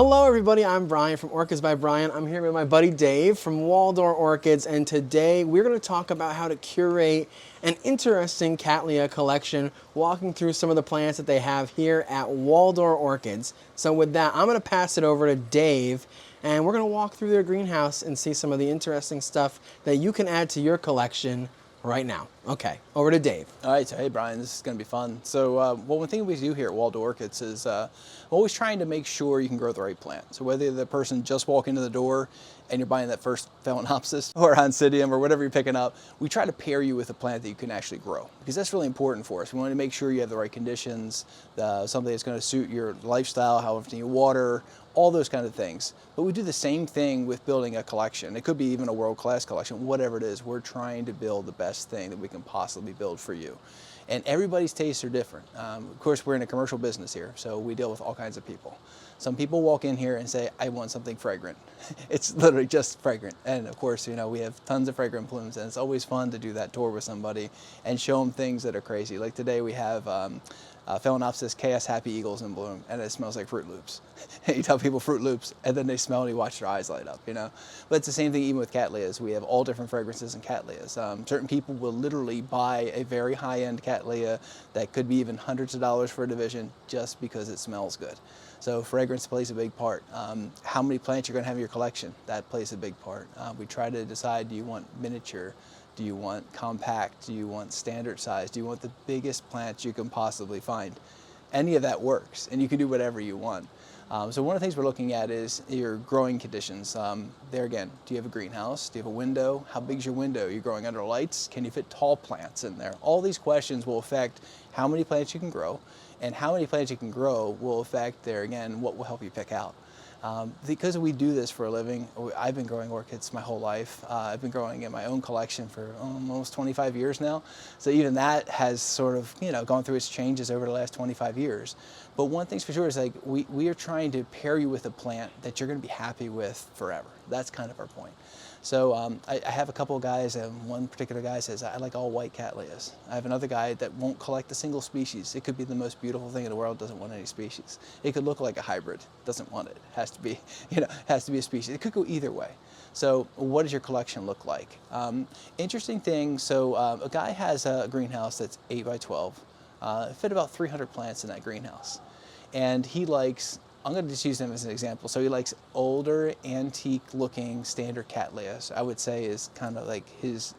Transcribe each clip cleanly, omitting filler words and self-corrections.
Hello everybody, I'm Brian from Orchids by Brian. I'm here with my buddy Dave from Waldor Orchids, and today we're going to talk about how to curate an interesting Cattleya collection, walking through some of the plants that they have here at Waldor Orchids. So with that, I'm going to pass it over to Dave, and we're going to walk through their greenhouse and see some of the interesting stuff that you can add to your collection right now. Okay, over to Dave. All right, so hey Brian, this is going to be fun. So one thing we do here at Waldor Orchids is always trying to make sure you can grow the right plant. So whether the person just walked into the door and you're buying that first Phalaenopsis or Oncidium or whatever you're picking up, we try to pair you with a plant that you can actually grow, because that's really important for us. We want to make sure you have the right conditions, something that's going to suit your lifestyle, how often you water, all those kind of things. But we do the same thing with building a collection. It could be even a world-class collection, whatever it is. We're trying to build the best thing that we can possibly build for you. And everybody's tastes are different. Of course, we're in a commercial business here, so we deal with all kinds of people. Some people walk in here and say, I want something fragrant. It's literally just fragrant. And of course, you know, we have tons of fragrant plumes, and it's always fun to do that tour with somebody and show them things that are crazy. Like today we have Phalaenopsis Chaos Happy Eagles in bloom, and it smells like Fruit Loops. You tell people Fruit Loops, and then they smell and you watch their eyes light up, you know? But it's the same thing even with Cattleyas. We have all different fragrances in Cattleyas. Certain people will literally buy a very high-end Cattleya that could be even hundreds of dollars for a division just because it smells good. So fragrance plays a big part. How many plants you're going to have in your collection, that plays a big part. We try to decide, do you want miniature? Do you want compact? Do you want standard size? Do you want the biggest plants you can possibly find? Any of that works, and you can do whatever you want. So one of the things we're looking at is your growing conditions. There again, do you have a greenhouse? Do you have a window? How big is your window? Are you growing under lights? Can you fit tall plants in there? All these questions will affect how many plants you can grow, and how many plants you can grow will affect, there again, what will help you pick out. Because we do this for a living, I've been growing orchids my whole life. I've been growing in my own collection for almost 25 years now. So even that has sort of, you know, gone through its changes over the last 25 years. But one thing's for sure is, like, we are trying to pair you with a plant that you're going to be happy with forever. That's kind of our point. So I have a couple of guys, and one particular guy says, I like all white Cattleyas. I have another guy that won't collect a single species. It could be the most beautiful thing in the world, doesn't want any species. It could look like a hybrid, doesn't want it. Has to be, you know, has to be a species. It could go either way. So what does your collection look like? Interesting thing, so a guy has a greenhouse that's 8 by 12. Fit about 300 plants in that greenhouse. And he likes, I'm going to just use him as an example. So he likes older, antique-looking standard Cattleyas. I would say is kind of like his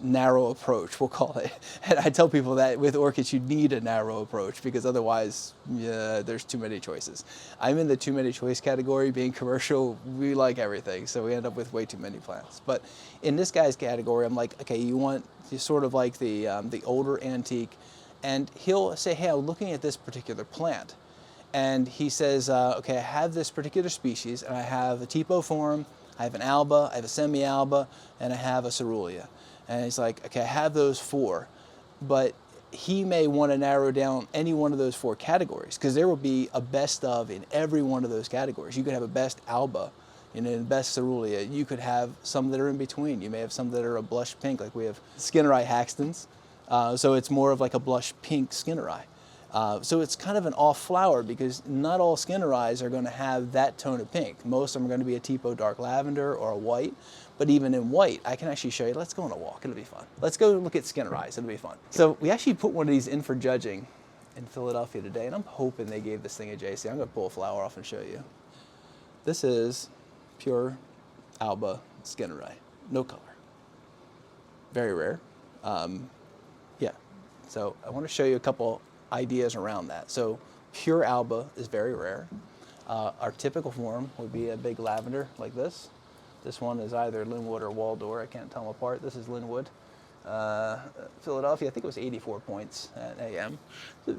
narrow approach, we'll call it. And I tell people that with orchids, you need a narrow approach, because otherwise, yeah, there's too many choices. I'm in the too many choice category. Being commercial, we like everything, so we end up with way too many plants. But in this guy's category, I'm like, okay, you want sort of like the older antique, and he'll say, hey, I'm looking at this particular plant. And he says, okay, I have this particular species, and I have a tipo form, I have an alba, I have a semi-alba, and I have a cerulean. And he's like, okay, I have those 4, but he may want to narrow down any one of those 4 categories, because there will be a best of in every one of those categories. You could have a best alba, and then best cerulean. You could have some that are in between. You may have some that are a blush pink, like we have Skinneri Haxtons. So it's more of like a blush pink Skinneri. So it's kind of an off flower, because not all Skinneris are going to have that tone of pink. Most of them are going to be a tipo dark lavender or a white. But even in white, I can actually show you. Let's go on a walk. It'll be fun. Let's go look at Skinneris. It'll be fun. So we actually put one of these in for judging in Philadelphia today, and I'm hoping they gave this thing a JC. I'm going to pull a flower off and show you. This is pure alba Skinneri. No color. Very rare. Yeah. So I want to show you a couple ideas around that. So pure alba is very rare. Our typical form would be a big lavender like this. This one is either Linwood or Waldor. I can't tell them apart. This is Linwood. Philadelphia, I think it was 84 points at AM.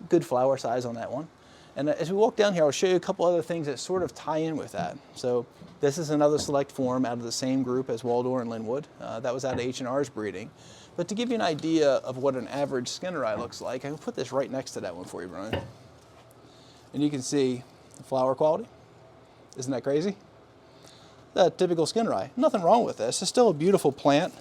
Good flower size on that one. And as we walk down here, I'll show you a couple other things that sort of tie in with that. So this is another select form out of the same group as Waldor and Linwood. That was out of H&R's breeding. But to give you an idea of what an average Skinneri looks like, I can put this right next to that one for you, Brian. And you can see the flower quality. Isn't that crazy? That typical Skinneri. Nothing wrong with this. It's still a beautiful plant.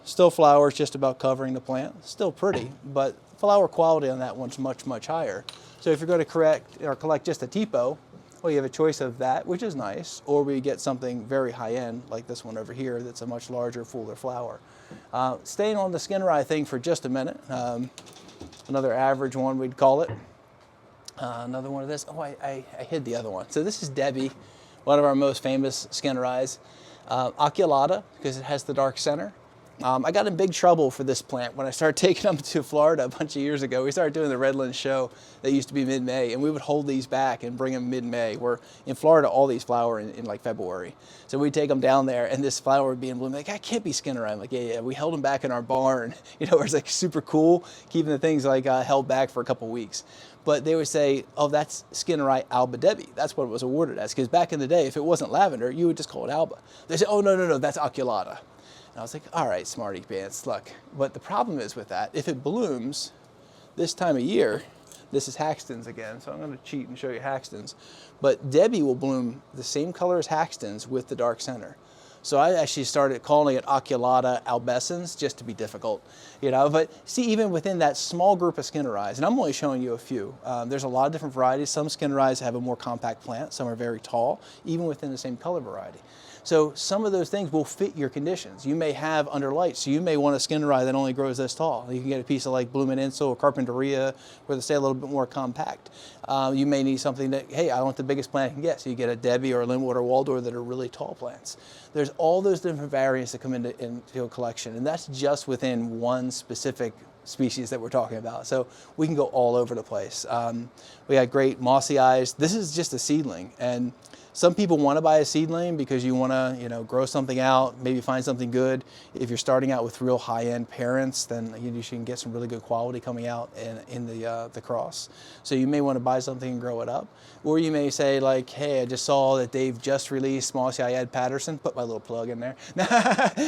Still flowers just about covering the plant. Still pretty, but flower quality on that one's much, much higher. So if you're going to collect just a tipo, Well, you have a choice of that, which is nice, or we get something very high-end, like this one over here, that's a much larger, fuller flower. Staying on the skin rye thing for just a minute, another average one we'd call it. Another one of this. Oh, I hid the other one. So this is Debbie, one of our most famous skin ryes. Oculata, because it has the dark center. I got in big trouble for this plant when I started taking them to Florida a bunch of years ago. We started doing the Redlands show that used to be mid-May, and we would hold these back and bring them mid-May. Where in Florida, all these flower in like February. So we'd take them down there, and this flower would be in bloom. Like, I can't be skin rye. I'm like, yeah. We held them back in our barn, you know, where it's like super cool, keeping the things like held back for a couple weeks. But they would say, oh, that's skin rye Alba Debbie. That's what it was awarded as. Because back in the day, if it wasn't lavender, you would just call it Alba. They say, oh, no, that's Oculata. And I was like, all right, smarty pants, look. But the problem is with that, if it blooms this time of year, this is Haxton's again, so I'm going to cheat and show you Haxton's. But Debbie will bloom the same color as Haxton's with the dark center. So I actually started calling it Oculata albescens just to be difficult, you know. But see, even within that small group of skin ryes, and I'm only showing you a few, there's a lot of different varieties. Some skin ryes have a more compact plant, some are very tall, even within the same color variety. So some of those things will fit your conditions. You may have under light, so you may want a skin rye that only grows this tall. You can get a piece of like Bloomin' Insel or Carpinteria where they stay a little bit more compact. You may need something that, hey, I want the biggest plant I can get. So you get a Debbie or a Linwood or Waldor that are really tall plants. There's all those different variants that come into a collection, and that's just within one specific species that we're talking about. So we can go all over the place. We got great mossy eyes. This is just a seedling, and some people want to buy a seedling because you want to, you know, grow something out, maybe find something good. If you're starting out with real high-end parents, then you can get some really good quality coming out in the cross. So you may want to buy something and grow it up. Or you may say like, hey, I just saw that they've just released Mossy Eye Ed Patterson. Put my little plug in there.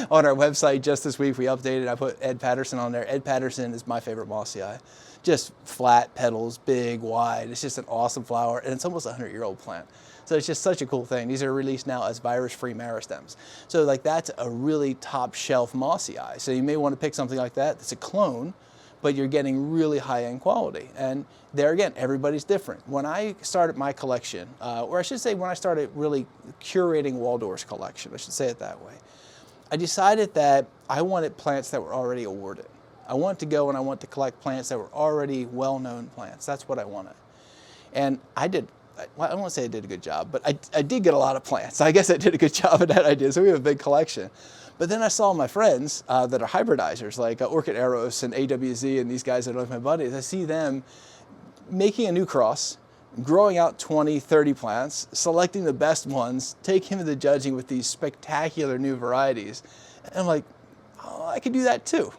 On our website just this week, we updated, I put Ed Patterson on there. Ed Patterson is my favorite Mossy Eye. Just flat petals, big, wide. It's just an awesome flower, and it's almost a 100-year-old plant. So it's just such a cool thing. These are released now as virus-free meristems. So like that's a really top shelf Mossy Eye. So you may want to pick something like that. It's a clone, but you're getting really high-end quality. And there again, everybody's different. When I started my collection, or I should say when I started really curating Waldor's collection, I should say it that way, I decided that I wanted plants that were already awarded. I wanted to go and I wanted to collect plants that were already well-known plants. That's what I wanted. And I did. Well, I don't want to say I did a good job, but I did get a lot of plants. I guess I did a good job of that idea. So we have a big collection. But then I saw my friends that are hybridizers, like Orchid Eros and AWZ and these guys that are my buddies. I see them making a new cross, growing out 20, 30 plants, selecting the best ones, taking them to the judging with these spectacular new varieties. And I'm like, oh, I could do that too.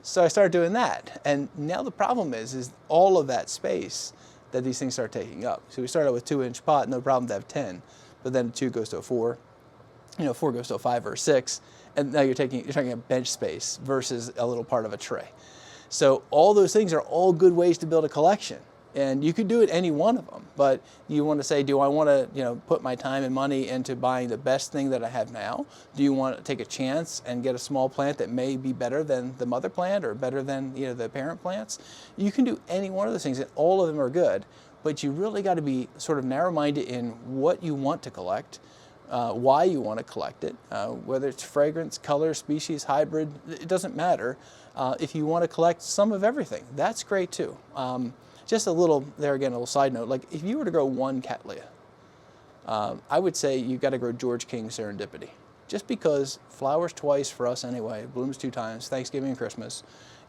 So I started doing that. And now the problem is all of that space that these things start taking up. So we started with 2-inch pot, no problem to have 10, but then 2 goes to a 4, 4 goes to a 5 or a 6, and now you're taking up bench space versus a little part of a tray. So all those things are all good ways to build a collection. And you could do it any one of them, but you want to say, do I want to, put my time and money into buying the best thing that I have now? Do you want to take a chance and get a small plant that may be better than the mother plant or better than, the parent plants? You can do any one of those things, and all of them are good, but you really got to be sort of narrow-minded in what you want to collect, why you want to collect it, whether it's fragrance, color, species, hybrid, it doesn't matter. If you want to collect some of everything, that's great too. Just a little, there again, a little side note, like if you were to grow one Cattleya, I would say you got to grow George King Serendipity. Just because flowers twice for us anyway, blooms 2 times, Thanksgiving and Christmas.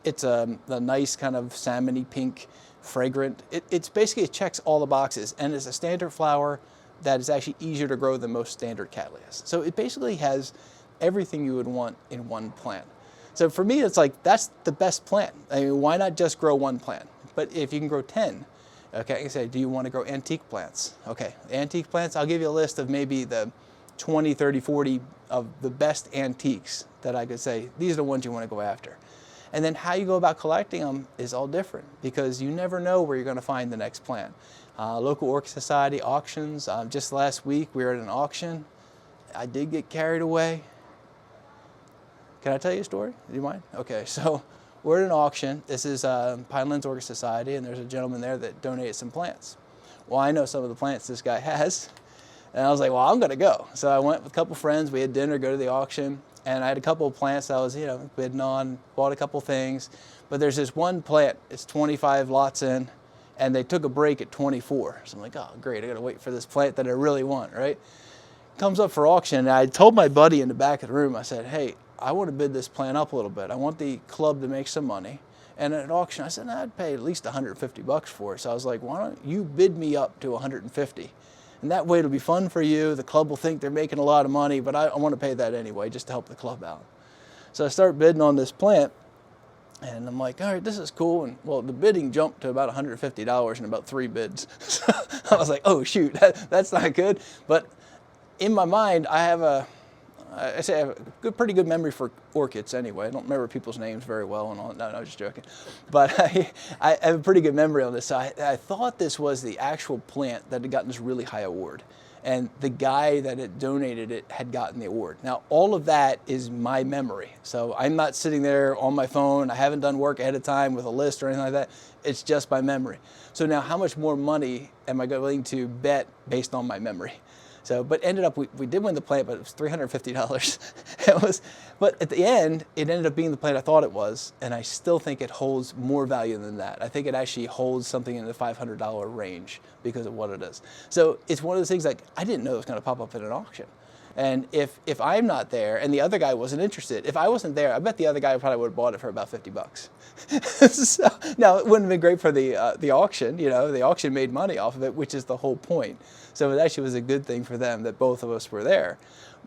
It's a nice kind of salmony pink, fragrant. It's basically, it checks all the boxes, and it's a standard flower that is actually easier to grow than most standard Cattleyas. So it basically has everything you would want in one plant. So for me, it's like, that's the best plant. I mean, why not just grow one plant? But if you can grow 10, okay, I say, do you want to grow antique plants? Okay, antique plants, I'll give you a list of maybe the 20, 30, 40 of the best antiques that I could say, these are the ones you want to go after. And then how you go about collecting them is all different, because you never know where you're going to find the next plant. Local Orchid Society auctions, just last week we were at an auction. I did get carried away. Can I tell you a story? Do you mind? Okay, so we're at an auction. This is Pinelands Orchid Society, and there's a gentleman there that donated some plants. well, I know some of the plants this guy has. And I was like, well, I'm going to go. So I went with a couple friends. We had dinner, go to the auction. And I had a couple of plants I was, bidding on, bought a couple things. But there's this one plant, it's 25 lots in, and they took a break at 24. So I'm like, oh, great, I got to wait for this plant that I really want, right? Comes up for auction, and I told my buddy in the back of the room, I said, hey, I want to bid this plant up a little bit. I want the club to make some money. And at auction, I said, I'd pay at least 150 bucks for it. So I was like, why don't you bid me up to 150? And that way it'll be fun for you. The club will think they're making a lot of money, but I want to pay that anyway, just to help the club out. So I start bidding on this plant, and I'm like, all right, this is cool. And well, the bidding jumped to about $150 in about 3 bids. So I was like, oh shoot, that's not good. But in my mind, I have a pretty good memory for orchids anyway. I don't remember people's names very well and all. No, just joking. But I have a pretty good memory on this. So I thought this was the actual plant that had gotten this really high award. And the guy that had donated it had gotten the award. Now, all of that is my memory. So I'm not sitting there on my phone. I haven't done work ahead of time with a list or anything like that. It's just my memory. So now how much more money am I willing to bet based on my memory? So, but ended up, we did win the plant, but it was $350. But at the end, it ended up being the plant I thought it was, and I still think it holds more value than that. I think it actually holds something in the $500 range because of what it is. So it's one of those things like, I didn't know it was going to pop up at an auction. And if I'm not there and the other guy wasn't interested, if I wasn't there, I bet the other guy probably would have bought it for about 50 bucks. So, now, it wouldn't have been great for the auction. The auction made money off of it, which is the whole point. So it actually was a good thing for them that both of us were there.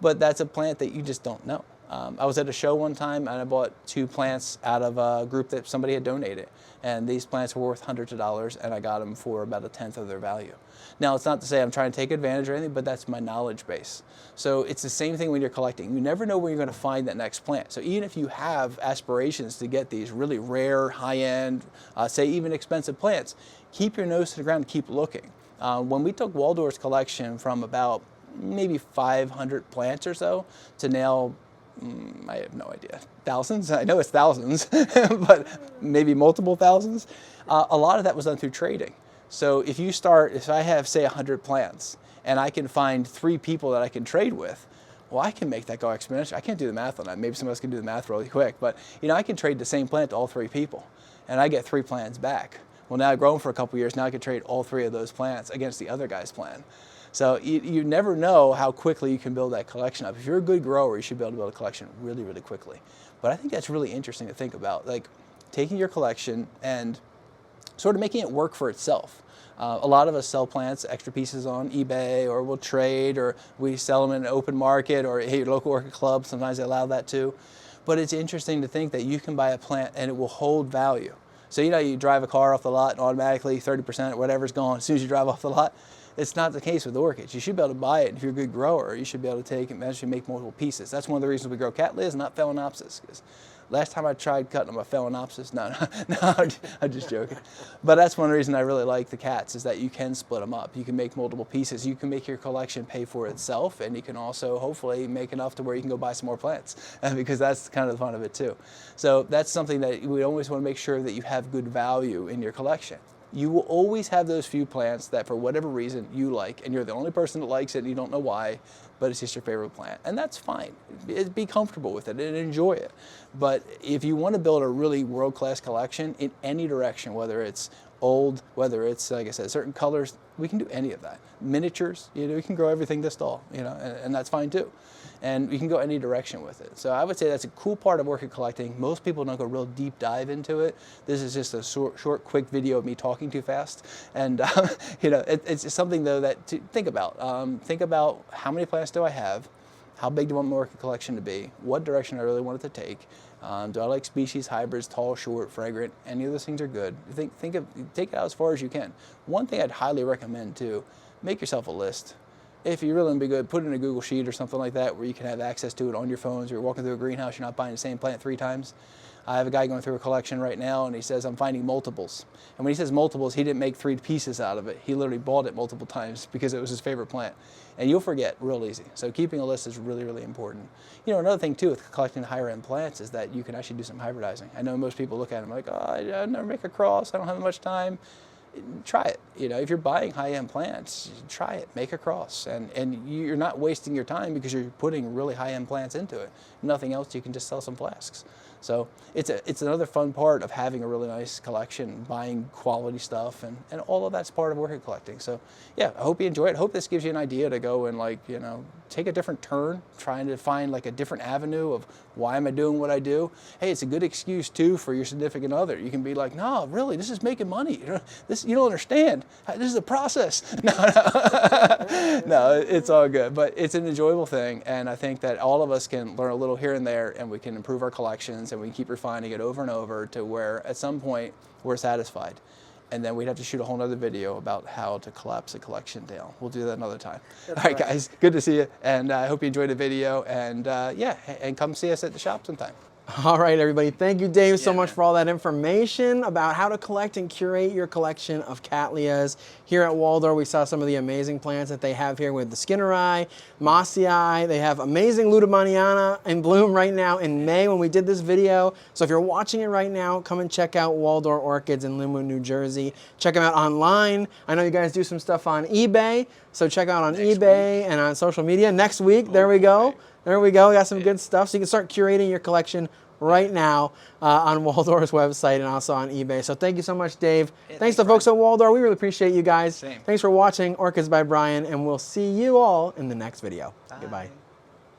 But that's a plant that you just don't know. I was at a show one time and I bought 2 plants out of a group that somebody had donated. And these plants were worth hundreds of dollars, and I got them for about 1/10 of their value. Now, it's not to say I'm trying to take advantage or anything, but that's my knowledge base. So it's the same thing when you're collecting. You never know where you're going to find that next plant. So even if you have aspirations to get these really rare, high-end, say even expensive plants, keep your nose to the ground and keep looking. When we took Waldor's collection from about maybe 500 plants or so to now, I have no idea, thousands? I know it's thousands, but maybe multiple thousands. A lot of that was done through trading. So if I have, say, 100 plants, and I can find 3 people that I can trade with, well, I can make that go exponential. I can't do the math on that. Maybe somebody else can do the math really quick, but I can trade the same plant to all 3 people, and I get 3 plants back. Well, now I've grown for a couple years. Now I can trade all 3 of those plants against the other guy's plan. So you never know how quickly you can build that collection up. If you're a good grower, you should be able to build a collection really, really quickly. But I think that's really interesting to think about, like taking your collection and sort of making it work for itself. A lot of us sell plants, extra pieces on eBay, or we'll trade, or we sell them in an open market, or hey, your local orchid club, sometimes they allow that too. But it's interesting to think that you can buy a plant and it will hold value. So you drive a car off the lot and automatically 30% or whatever's gone as soon as you drive off the lot. It's not the case with orchids. You should be able to buy it. If you're a good grower, you should be able to take and eventually make multiple pieces. That's one of the reasons we grow Cattleyas, not Phalaenopsis. Because last time I tried cutting them a Phalaenopsis, no, I'm just joking. But that's one reason I really like the cats, is that you can split them up. You can make multiple pieces. You can make your collection pay for itself, and you can also hopefully make enough to where you can go buy some more plants, because that's kind of the fun of it too. So that's something that we always want to make sure that you have good value in your collection. You will always have those few plants that for whatever reason you like, and you're the only person that likes it and you don't know why, but it's just your favorite plant. And that's fine. Be comfortable with it and enjoy it. But if you want to build a really world-class collection in any direction, whether it's old, whether it's, like I said, certain colors, we can do any of that. Miniatures, we can grow everything this tall, and that's fine too. And you can go any direction with it. So I would say that's a cool part of orchid collecting. Most people don't go real deep dive into it. This is just a short, quick video of me talking too fast. And it's just something though that to think about. Think about how many plants do I have? How big do I want my orchid collection to be? What direction I really want it to take? Do I like species, hybrids, tall, short, fragrant? Any of those things are good. Take it out as far as you can. One thing I'd highly recommend too, make yourself a list. If you really want to be good, put it in a Google Sheet or something like that where you can have access to it on your phones, or you're walking through a greenhouse, you're not buying the same plant 3 times. I have a guy going through a collection right now, and he says, I'm finding multiples. And when he says multiples, he didn't make 3 pieces out of it. He literally bought it multiple times because it was his favorite plant. And you'll forget real easy. So keeping a list is really, really important. Another thing too with collecting higher end plants is that you can actually do some hybridizing. I know most people look at them like, oh, I never make a cross, I don't have much time. Try it. You know, if you're buying high-end plants, try it, make a cross, and you're not wasting your time because you're putting really high-end plants into it. Nothing else, you can just sell some flasks. So it's another fun part of having a really nice collection, buying quality stuff, and all of that's part of orchid collecting. So yeah, I hope you enjoy it. I hope this gives you an idea to go and, like, you know, take a different turn, trying to find like a different avenue of why am I doing what I do. Hey, it's a good excuse too for your significant other. You can be like, no, really, this is making money. This, you don't understand. This is a process. No, no, it's all good. But it's an enjoyable thing, and I think that all of us can learn a little here and there, and we can improve our collections, and we can keep refining it over and over to where at some point we're satisfied. And then we'd have to shoot a whole nother video about how to collapse a collection down. We'll do that another time. All right, guys, good to see you. And I hope you enjoyed the video. And yeah, and come see us at the shop sometime. All right, everybody. Thank you, Dave, so much for all that information about how to collect and curate your collection of Cattleyas. Here at Waldor, we saw some of the amazing plants that they have here with the Skinneri, Mossii. They have amazing Luthermanniana in bloom right now in May when we did this video. So if you're watching it right now, come and check out Waldor Orchids in Linwood, New Jersey. Check them out online. I know you guys do some stuff on eBay, so check out on eBay and on social media. Next week, there we go. There we go. We got some good stuff. So you can start curating your collection right now on Waldor's website and also on eBay. So thank you so much, Dave. Yeah, thanks to folks at Waldor. We really appreciate you guys. Same. Thanks for watching Orchids by Brian, and we'll see you all in the next video. Bye. Goodbye.